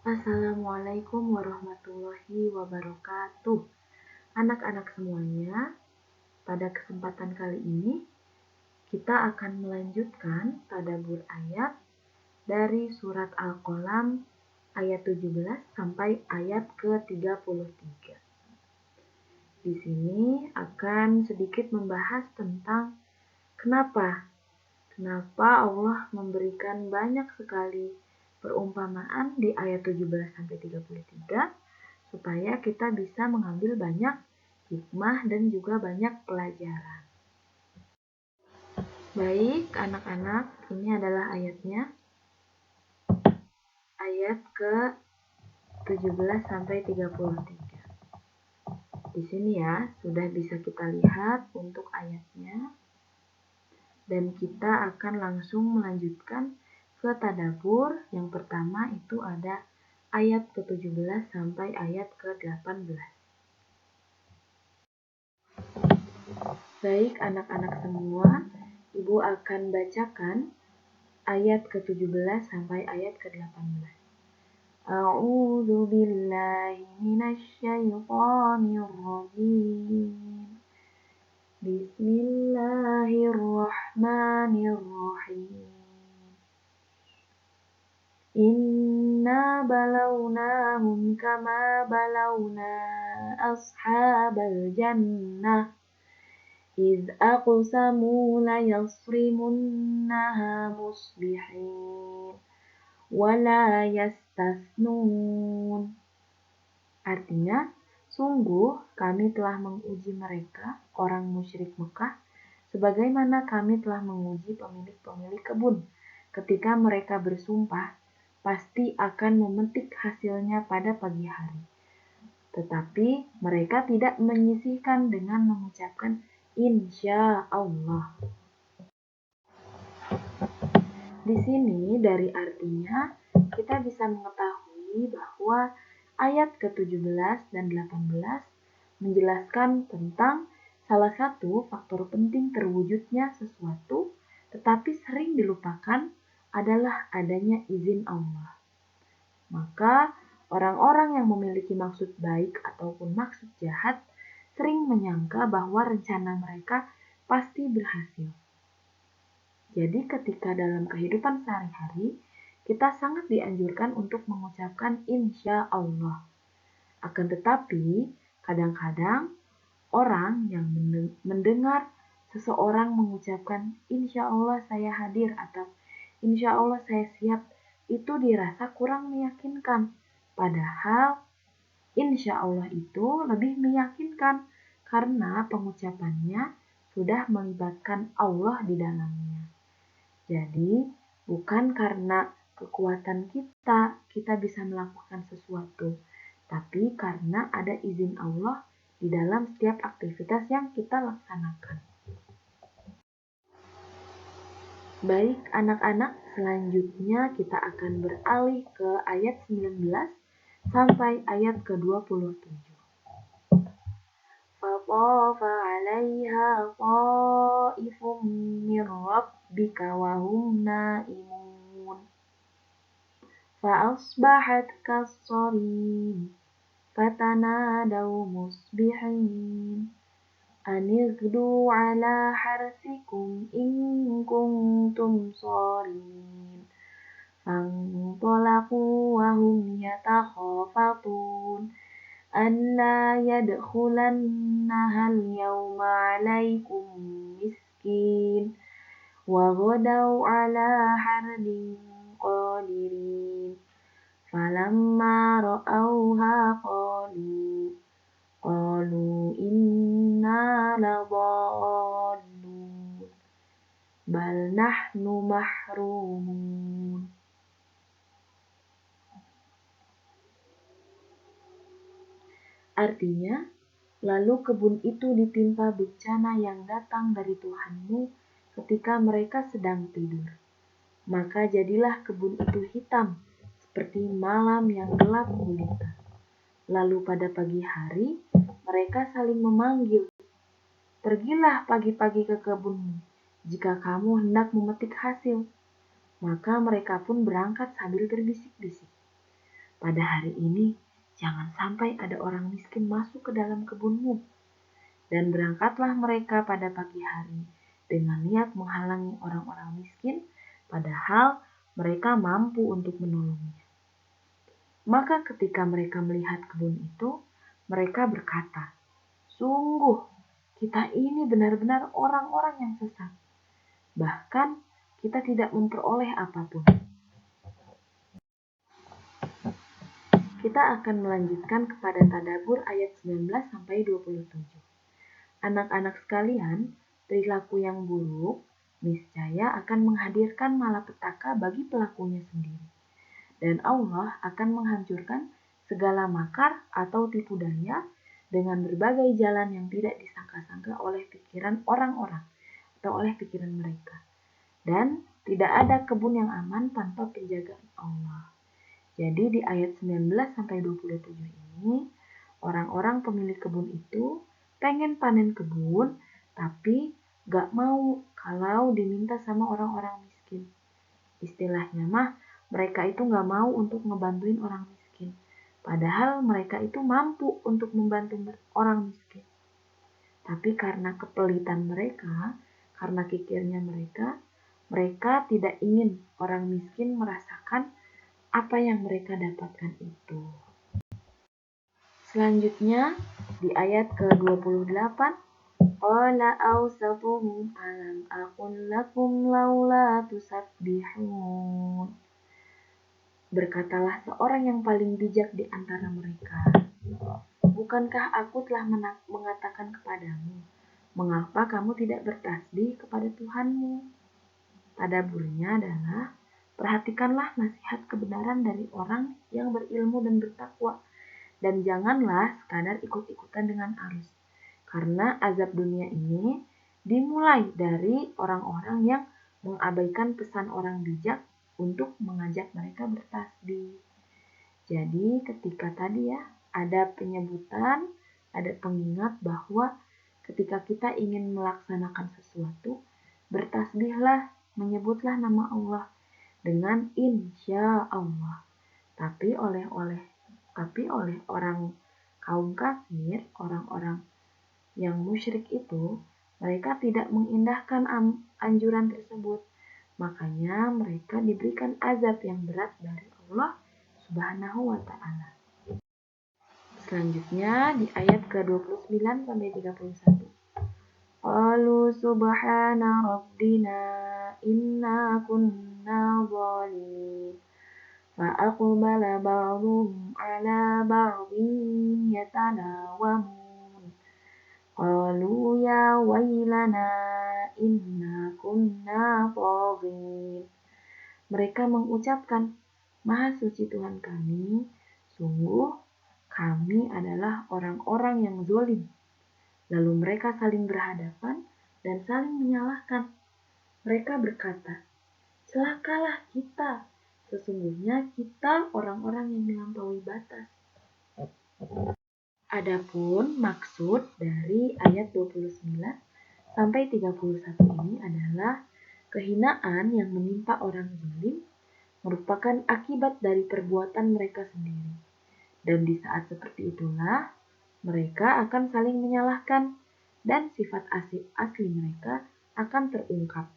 Assalamualaikum warahmatullahi wabarakatuh. Anak-anak semuanya, pada kesempatan kali ini kita akan melanjutkan tadabbur ayat dari surat Al-Qalam ayat 17 sampai ayat ke-33. Di sini akan sedikit membahas tentang kenapa Allah memberikan banyak sekali perumpamaan di ayat 17 sampai 33 supaya kita bisa mengambil banyak hikmah dan juga banyak pelajaran. Baik, anak-anak, ini adalah ayatnya. Ayat ke-17 sampai 33. Di sini ya, sudah bisa kita lihat untuk ayatnya. Dan kita akan langsung melanjutkan ke tadabbur. Yang pertama itu ada ayat ke-17 sampai ayat ke-18. Baik anak-anak semua, Ibu akan bacakan ayat ke-17 sampai ayat ke-18. A'udzu billahi minasy syaithanir rajim. Bismillahirrahmanirrahim. Inna balawnahum kama balawna ashabal jannah إذ أقسموا ليصرمنها مصبحين ولا يستثنون. Artinya, sungguh kami telah menguji mereka, orang musyrik Mekah, sebagaimana kami telah menguji pemilik-pemilik kebun. Ketika mereka bersumpah, pasti akan memetik hasilnya pada pagi hari. Tetapi mereka tidak menyisihkan dengan mengucapkan Insya Allah. Di sini dari artinya kita bisa mengetahui bahwa ayat ke-17 dan 18 menjelaskan tentang salah satu faktor penting terwujudnya sesuatu tetapi sering dilupakan adalah adanya izin Allah. Maka orang-orang yang memiliki maksud baik ataupun maksud jahat sering menyangka bahwa rencana mereka pasti berhasil. Jadi ketika dalam kehidupan sehari-hari, kita sangat dianjurkan untuk mengucapkan insya Allah. Akan tetapi, kadang-kadang orang yang mendengar seseorang mengucapkan insya Allah saya hadir atau insya Allah saya siap, itu dirasa kurang meyakinkan. Padahal insya Allah itu lebih meyakinkan karena pengucapannya sudah melibatkan Allah di dalamnya. Jadi, bukan karena kekuatan kita bisa melakukan sesuatu, tapi karena ada izin Allah di dalam setiap aktivitas yang kita laksanakan. Baik anak-anak, selanjutnya kita akan beralih ke ayat 19 sampai ayat ke-27. فَطَافَ عَلَيْهَا طَائِفٌ مِّن رَّبِّكَ وَهُمْ نَائِمُونَ فَأَصْبَحَتْ كَالصَّرِيمِ فَتَنَادَوْا مُصْبِحِينَ أَنِ اغْدُوا عَلَىٰ حَرْثِكُمْ إِن كُنتُمْ صَارِمِينَ فَانطَلَقُوا وَهُمْ يَتَخَافَتُونَ أَلَّا يَدْخُلَنَّهَا الْيَوْمَ عَلَيْكُمْ مِسْكِينٌ وَغَدَوْا عَلَىٰ حَرْدٍ قَادِرِينَ فَلَمَّا رَأَوْهَا قَالُوا إِنَّا لَضَالُّونَ بَلْ نَحْنُ مَحْرُومُونَ. Artinya, lalu kebun itu ditimpa bencana yang datang dari Tuhanmu ketika mereka sedang tidur. Maka jadilah kebun itu hitam, seperti malam yang gelap gulita. Lalu pada pagi hari, mereka saling memanggil, "Pergilah pagi-pagi ke kebunmu, jika kamu hendak memetik hasil." Maka mereka pun berangkat sambil berbisik-bisik. pada hari ini jangan sampai ada orang miskin masuk ke dalam kebunmu. Dan berangkatlah mereka pada pagi hari dengan niat menghalangi orang-orang miskin, padahal mereka mampu untuk menolongnya. Maka ketika mereka melihat kebun itu, mereka berkata, "Sungguh, kita ini benar-benar orang-orang yang sesat. Bahkan kita tidak memperoleh apapun." Kita akan melanjutkan kepada tadabbur ayat 19 sampai 27. Anak-anak sekalian, perilaku yang buruk niscaya akan menghadirkan malapetaka bagi pelakunya sendiri. Dan Allah akan menghancurkan segala makar atau tipu daya dengan berbagai jalan yang tidak disangka-sangka oleh pikiran orang-orang atau oleh pikiran mereka. Dan tidak ada kebun yang aman tanpa penjagaan Allah. Jadi di ayat 19 sampai 27 ini, orang-orang pemilik kebun itu pengen panen kebun, tapi gak mau kalau diminta sama orang-orang miskin. Istilahnya mah, mereka itu gak mau untuk ngebantuin orang miskin. Padahal mereka itu mampu untuk membantu orang miskin. Tapi karena kepelitan mereka, karena kikirnya mereka tidak ingin orang miskin merasakan apa yang mereka dapatkan itu. Selanjutnya di ayat ke-28, qala awsatuhum alam aqul lakum laula tusabbihun. Berkatalah seorang yang paling bijak di antara mereka, bukankah aku telah mengatakan kepadamu, mengapa kamu tidak bertasbih kepada Tuhanmu? Tadabburnya adalah, perhatikanlah nasihat kebenaran dari orang yang berilmu dan bertakwa, dan janganlah sekadar ikut-ikutan dengan arus. Karena azab dunia ini dimulai dari orang-orang yang mengabaikan pesan orang bijak untuk mengajak mereka bertasbih. Jadi ketika tadi ya ada penyebutan, ada pengingat bahwa ketika kita ingin melaksanakan sesuatu, bertasbihlah, menyebutlah nama Allah dengan insya Allah. Tapi oleh orang kaum kafir, orang-orang yang musyrik itu, mereka tidak mengindahkan anjuran tersebut. Makanya mereka diberikan azab yang berat dari Allah Subhanahu wa ta'ala. Selanjutnya di ayat ke-29 sampai 31. Qalu subhana rabbina inna kunna zalimin. Fa'aqbala ba'duhum ala ba'din yatalawamun. Qalu ya wailana inna kunna taghin. Mereka mengucapkan, Maha suci Tuhan kami, sungguh kami adalah orang-orang yang zalim. Lalu mereka saling berhadapan dan saling menyalahkan. Mereka berkata, celakalah kita, sesungguhnya kita orang-orang yang melampaui batas. Adapun maksud dari ayat 29 sampai 31 ini adalah kehinaan yang menimpa orang zalim merupakan akibat dari perbuatan mereka sendiri. Dan di saat seperti itulah mereka akan saling menyalahkan dan sifat asli mereka akan terungkap.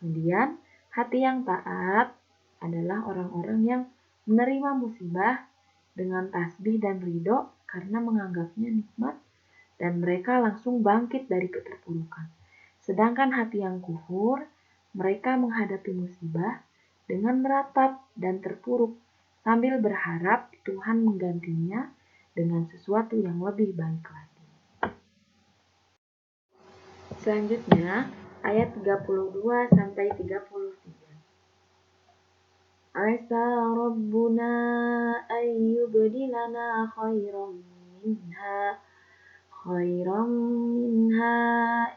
Kemudian, hati yang taat adalah orang-orang yang menerima musibah dengan tasbih dan ridho karena menganggapnya nikmat dan mereka langsung bangkit dari keterpurukan. Sedangkan hati yang kufur, mereka menghadapi musibah dengan meratap dan terpuruk sambil berharap Tuhan menggantinya dengan sesuatu yang lebih baik lagi. Selanjutnya, ayat 32 sampai 33. Asa rabbuna ayyubdilana khairan minha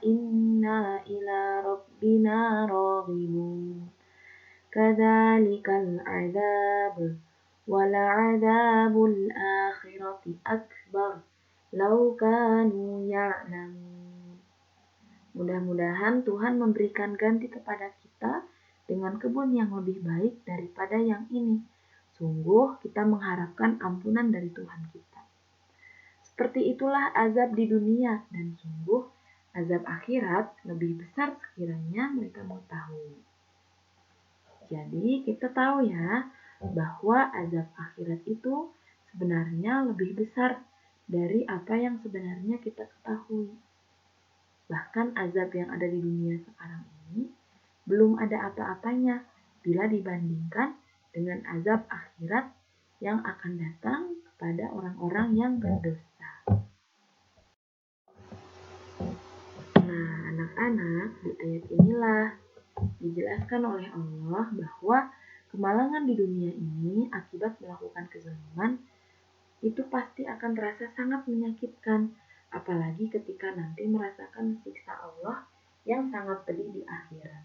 inna ila rabbina raghibun. Kadzalikal adzab wala'adzabul akhirati akbar law kanu ya'lamun. Mudah-mudahan Tuhan memberikan ganti kepada kita dengan kebun yang lebih baik daripada yang ini. Sungguh kita mengharapkan ampunan dari Tuhan kita. Seperti itulah azab di dunia, dan sungguh azab akhirat lebih besar sekiranya mereka mengetahui. Jadi kita tahu ya bahwa azab akhirat itu sebenarnya lebih besar dari apa yang sebenarnya kita ketahui. Bahkan azab yang ada di dunia sekarang ini belum ada apa-apanya bila dibandingkan dengan azab akhirat yang akan datang kepada orang-orang yang berdosa. Nah, anak-anak, di ayat inilah dijelaskan oleh Allah bahwa kemalangan di dunia ini akibat melakukan kezaliman itu pasti akan terasa sangat menyakitkan, apalagi ketika nanti merasakan siksa Allah yang sangat pedih di akhirat.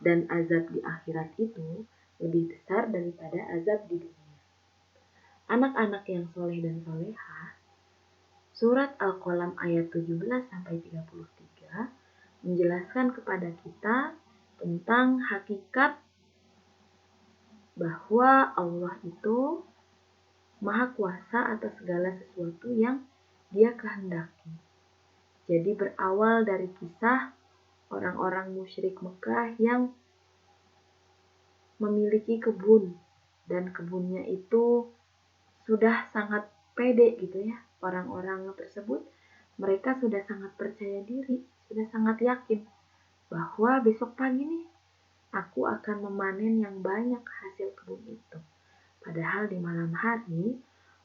Dan azab di akhirat itu lebih besar daripada azab di dunia. Anak-anak yang soleh dan solehah, surat Al-Qalam ayat 17-33 menjelaskan kepada kita tentang hakikat bahwa Allah itu Maha Kuasa atas segala sesuatu yang Dia kehendaki. Jadi berawal dari kisah orang-orang musyrik Mekah yang memiliki kebun, dan kebunnya itu sudah sangat pede gitu ya. Orang-orang tersebut mereka sudah sangat percaya diri, sudah sangat yakin bahwa besok pagi nih aku akan memanen yang banyak hasil kebun itu. Padahal di malam hari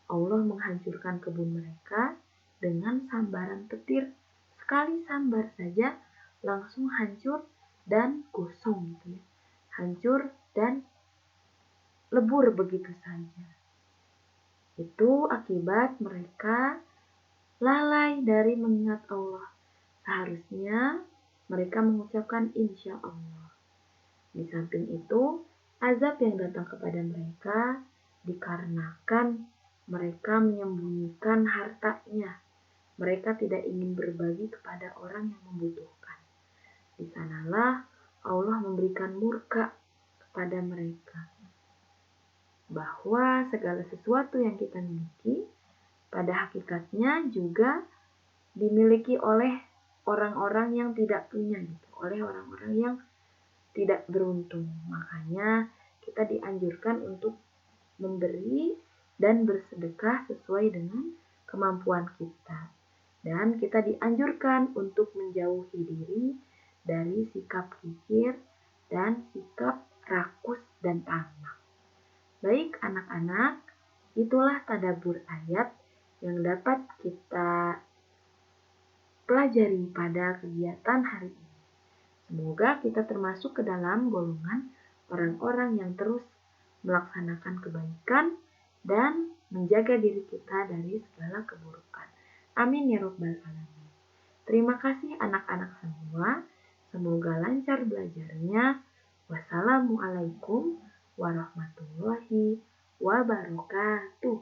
Allah menghancurkan kebun mereka dengan sambaran petir. Sekali sambar saja langsung hancur dan gosong gitu ya. Hancur dan lebur begitu saja. Itu akibat mereka lalai dari mengingat Allah. Seharusnya mereka mengucapkan insya Allah. Di samping itu, azab yang datang kepada mereka dikarenakan mereka menyembunyikan hartanya. Mereka tidak ingin berbagi kepada orang yang membutuhkan. Di sanalah Allah memberikan murka kepada mereka. Bahwa segala sesuatu yang kita miliki pada hakikatnya juga dimiliki oleh orang-orang yang tidak punya gitu, oleh orang-orang yang tidak beruntung. Makanya kita dianjurkan untuk memberi dan bersedekah sesuai dengan kemampuan kita. Dan kita dianjurkan untuk menjauhi diri dari sikap kikir dan sikap rakus dan tamak. Baik anak-anak, itulah tadabbur ayat yang dapat kita pelajari pada kegiatan hari ini. Semoga kita termasuk ke dalam golongan orang-orang yang terus melaksanakan kebaikan dan menjaga diri kita dari segala keburukan. Amin ya Rabbal Alamin. Terima kasih anak-anak semua. Semoga lancar belajarnya. Wassalamualaikum warahmatullahi wabarakatuh.